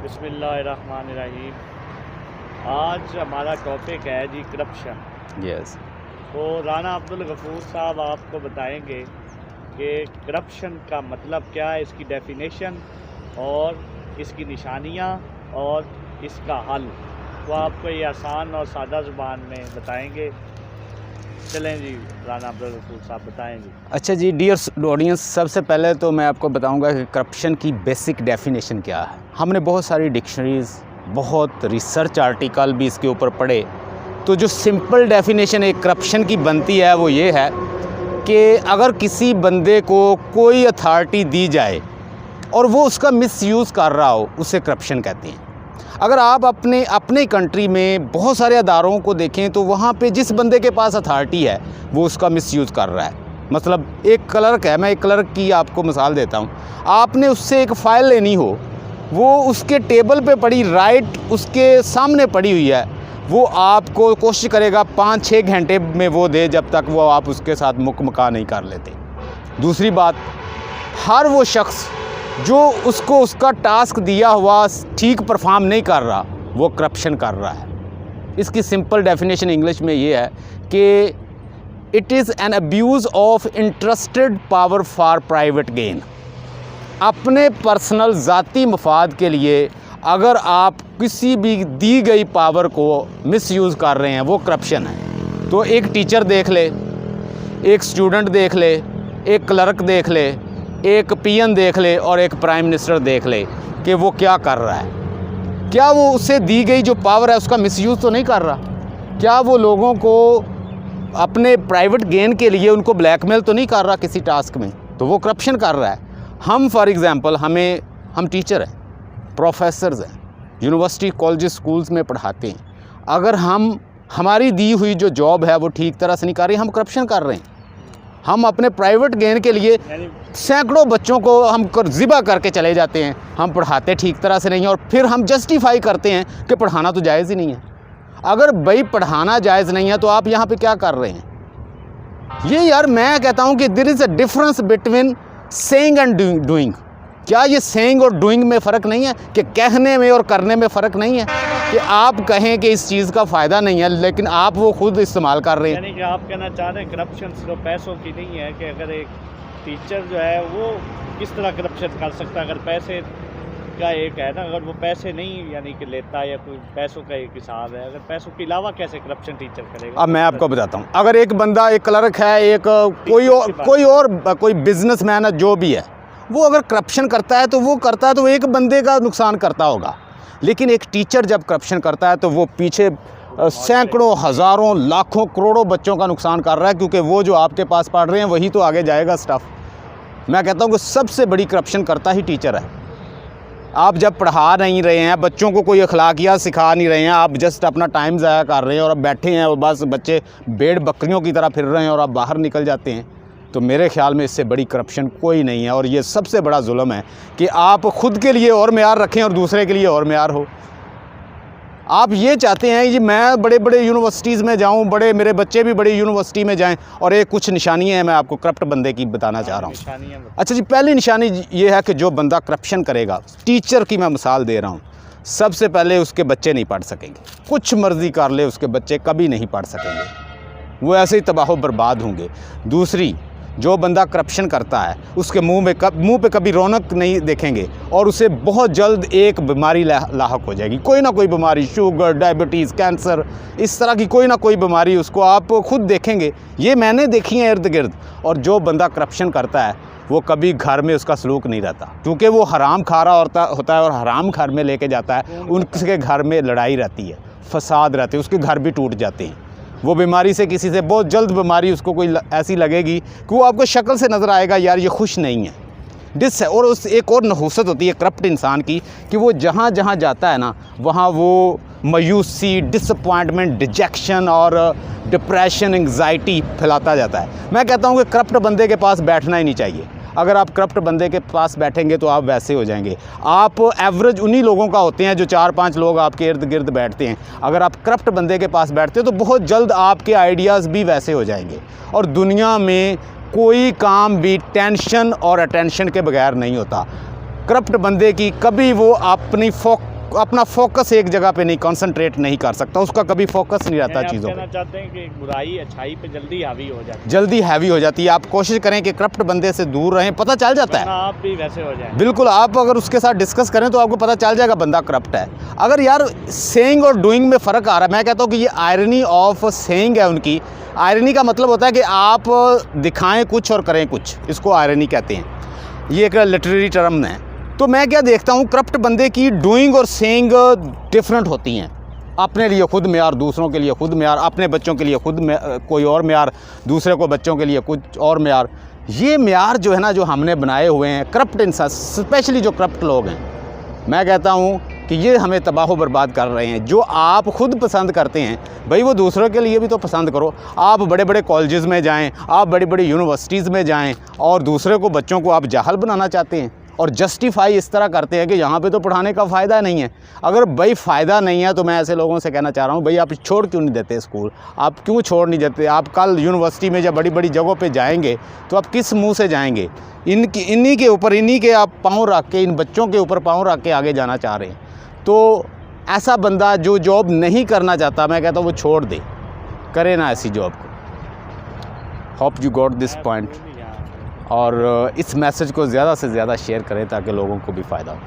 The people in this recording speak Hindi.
बिस्मिल्लाहिर्रहमानिर्रहीम। आज हमारा टॉपिक है जी करप्शन। यस। तो राना अब्दुल गफूर साहब आपको बताएंगे कि करप्शन का मतलब क्या है, इसकी डेफिनेशन और इसकी निशानियाँ और इसका हल। तो आपको ये आसान और सादा ज़ुबान में बताएंगे। चलें जी, राना अब्दुल गफूर साहब बताएंगे। अच्छा जी, डियर ऑडियंस, सबसे पहले तो मैं आपको बताऊंगा कि करप्शन की बेसिक डेफिनेशन क्या है। हमने बहुत सारी डिक्शनरीज़, बहुत रिसर्च आर्टिकल भी इसके ऊपर पढ़े। तो जो सिंपल डेफिनेशन एक करप्शन की बनती है वो ये है कि अगर किसी बंदे को कोई अथॉरिटी दी जाए और वो उसका मिसयूज़ कर रहा हो, उसे करप्शन कहते हैं। अगर आप अपने कंट्री में बहुत सारे अदारों को देखें तो वहाँ पे जिस बंदे के पास अथॉरिटी है वो उसका मिसयूज़ कर रहा है। मतलब एक क्लर्क है, मैं एक क्लर्क की आपको मिसाल देता हूँ। आपने उससे एक फ़ाइल लेनी हो, वो उसके टेबल पे पड़ी, राइट उसके सामने पड़ी हुई है, वो आपको कोशिश करेगा 5-6 घंटे में वो दे, जब तक वो आप उसके साथ मुकमका नहीं कर लेते। दूसरी बात, हर वो शख्स जो उसको उसका टास्क दिया हुआ ठीक परफॉर्म नहीं कर रहा, वो करप्शन कर रहा है। इसकी सिंपल डेफिनेशन इंग्लिश में ये है कि it is an abuse of interested power for private gain. अपने पर्सनल ज़ाती मफाद के लिए अगर आप किसी भी दी गई पावर को मिसयूज़ कर रहे हैं, वो करप्शन है। तो एक टीचर देख ले, एक स्टूडेंट देख ले, एक क्लर्क देख ले, एक पीएन देख ले और एक प्राइम मिनिस्टर देख ले कि वो क्या कर रहा है। क्या वो उसे दी गई जो पावर है उसका मिसयूज़ तो नहीं कर रहा? क्या वो लोगों को अपने प्राइवेट गेन के लिए उनको ब्लैकमेल तो नहीं कर रहा किसी टास्क में? तो वो करप्शन कर रहा है। हम फॉर एग्ज़ाम्पल हम टीचर हैं, प्रोफेसर्स हैं, यूनिवर्सिटी कॉलेज स्कूल्स में पढ़ाते हैं। अगर हमारी दी हुई जो जॉब है वो ठीक तरह से नहीं कर रही, हम करप्शन कर रहे हैं। हम अपने प्राइवेट गेन के लिए सैकड़ों बच्चों को हम ज़िबा करके चले जाते हैं। हम पढ़ाते ठीक तरह से नहीं हैं और फिर हम जस्टिफाई करते हैं कि पढ़ाना तो जायज़ ही नहीं है। अगर भाई पढ़ाना जायज़ नहीं है तो आप यहाँ पे क्या कर रहे हैं? ये यार, मैं कहता हूँ कि there is a difference between saying and doing. क्या ये सेइंग और डूइंग में फ़र्क नहीं है कि कहने में और करने में फ़र्क नहीं है कि आप कहें कि इस चीज़ का फ़ायदा नहीं है लेकिन आप वो खुद इस्तेमाल कर रहे हैं? यानी कि आप कहना चाह रहे हैं करप्शन सिर्फ पैसों की नहीं है कि अगर एक टीचर जो है वो किस तरह करप्शन कर सकता है। अगर पैसे का एक है ना, अगर वो पैसे नहीं यानी कि लेता है या कोई पैसों का एक हिसाब है, अगर पैसों के अलावा कैसे करप्शन टीचर करेगा? अब मैं आपको बताता हूँ। अगर एक बंदा, एक क्लर्क है, एक कोई बिजनेसमैन है, जो भी है, वो अगर करप्शन करता है तो वो करता है तो एक बंदे का नुकसान करता होगा। लेकिन एक टीचर जब करप्शन करता है तो वो पीछे सैकड़ों, हज़ारों, लाखों, करोड़ों बच्चों का नुकसान कर रहा है, क्योंकि वो जो आपके पास पढ़ रहे हैं वही तो आगे जाएगा स्टफ़। मैं कहता हूँ कि सबसे बड़ी करप्शन करता ही टीचर है। आप जब पढ़ा नहीं रहे हैं, बच्चों को कोई अखलाकियात सिखा नहीं रहे हैं, आप जस्ट अपना टाइम ज़ाया कर रहे हैं और अब बैठे हैं और बस बच्चे भेड़ बकरियों की तरह फिर रहे हैं और आप बाहर निकल जाते हैं, तो मेरे ख़्याल में इससे बड़ी करप्शन कोई नहीं है। और ये सबसे बड़ा जुल्म है कि आप खुद के लिए और मेयार रखें और दूसरे के लिए और मेयार हो। आप ये चाहते हैं कि मैं बड़े बड़े यूनिवर्सिटीज़ में जाऊं, मेरे बच्चे भी बड़ी यूनिवर्सिटी में जाएं, और एक कुछ निशानियां हैं मैं आपको करप्ट बंदे की बताना चाह रहा हूं। अच्छा जी, पहली निशानी ये है कि जो बंदा करप्शन करेगा, टीचर की मैं मिसाल दे रहा हूं, सबसे पहले उसके बच्चे नहीं पढ़ सकेंगे। कुछ मर्जी कर ले, उसके बच्चे कभी नहीं पढ़ सकेंगे, वो ऐसे ही तबाह बर्बाद होंगे। दूसरी, जो बंदा करप्शन करता है उसके मुंह पे कभी रौनक नहीं देखेंगे और उसे बहुत जल्द एक बीमारी लाहक हो जाएगी। कोई ना कोई बीमारी, शुगर, डायबिटीज़, कैंसर, इस तरह की कोई ना कोई बीमारी उसको आप खुद देखेंगे। ये मैंने देखी है इर्द गिर्द। और जो बंदा करप्शन करता है वो कभी घर में उसका सलूक नहीं रहता, क्योंकि वो हराम खा रहा होता है और हराम घर में लेके जाता है। उनके घर में लड़ाई रहती है, फसाद रहते हैं, उसके घर भी टूट जाते हैं। वो बीमारी से, किसी से बहुत जल्द बीमारी उसको कोई ऐसी लगेगी कि वो आपको शक्ल से नज़र आएगा यार ये खुश नहीं है, डिस है। और उस एक और नहूसत होती है करप्ट इंसान की कि वो जहाँ जहाँ जाता है ना, वहाँ वो मायूसी, डिसअपॉइंटमेंट, डिजेक्शन और डिप्रेशन, एंग्जाइटी फैलाता जाता है। मैं कहता हूँ कि करप्ट बंदे के पास बैठना ही नहीं चाहिए। अगर आप करप्ट बंदे के पास बैठेंगे तो आप वैसे हो जाएंगे। आप एवरेज उन्हीं लोगों का होते हैं जो 4-5 लोग आपके इर्द गिर्द बैठते हैं। अगर आप करप्ट बंदे के पास बैठते हो तो बहुत जल्द आपके आइडियाज़ भी वैसे हो जाएंगे। और दुनिया में कोई काम भी टेंशन और अटेंशन के बगैर नहीं होता। करप्ट बंदे की कभी वो अपनी अपना फोकस एक जगह पे नहीं, कंसंट्रेट नहीं कर सकता, उसका कभी फोकस नहीं रहता आप चीज़ों कहना पे। चाहते हैं कि बुराई अच्छाई पे जल्दी हावी हो जाती जल्दी हैवी हो जाती है। आप कोशिश करें कि करप्ट बंदे से दूर रहें, पता चल जाता है, है। आप भी वैसे हो जाए। बिल्कुल, आप अगर उसके साथ डिस्कस करें तो आपको पता चल जाएगा बंदा करप्ट है। अगर यार सेइंग और डूइंग में फ़र्क आ रहा है, मैं कहता हूँ कि ये आयरनी ऑफ सेइंग है उनकी। आयरनी का मतलब होता है कि आप दिखाएं कुछ और करें कुछ, इसको आयरनी कहते हैं। ये एक लिटरेरी टर्म है। तो मैं क्या देखता हूँ, करप्ट बंदे की डूइंग और सेइंग डिफरेंट होती हैं। अपने लिए खुद मेयार, दूसरों के लिए खुद मेयार, अपने बच्चों के लिए खुद कोई और मेयार, दूसरे को बच्चों के लिए कुछ और मेयार। ये मेयार जो है ना, जो हमने बनाए हुए हैं करप्ट इंसान, स्पेशली जो करप्ट लोग हैं, मैं कहता हूँ कि ये हमें तबाह बर्बाद कर रहे हैं। जो आप खुद पसंद करते हैं भाई, वो दूसरों के लिए भी तो पसंद करो। आप बड़े बड़े कॉलेजेस में जाएं, आप बड़ी बड़ी यूनिवर्सिटीज़ में जाएं और दूसरे को, बच्चों को आप जाहल बनाना चाहते हैं और जस्टिफाई इस तरह करते हैं कि यहाँ पे तो पढ़ाने का फ़ायदा नहीं है। अगर भाई फ़ायदा नहीं है तो मैं ऐसे लोगों से कहना चाह रहा हूँ, भाई आप छोड़ क्यों नहीं देते स्कूल? आप क्यों छोड़ नहीं देते? आप कल यूनिवर्सिटी में या बड़ी बड़ी जगहों पे जाएंगे तो आप किस मुंह से जाएंगे? इन्हीं के ऊपर, इन्हीं के आप पाँव रख के, इन बच्चों के ऊपर पाँव रख के आगे जाना चाह रहे हैं। तो ऐसा बंदा जो जॉब नहीं करना चाहता, मैं कहता हूँ वो छोड़ दे, करे ना ऐसी जॉब को। Hope you got this point. और इस मैसेज को ज़्यादा से ज़्यादा शेयर करें ताकि लोगों को भी फ़ायदा हो।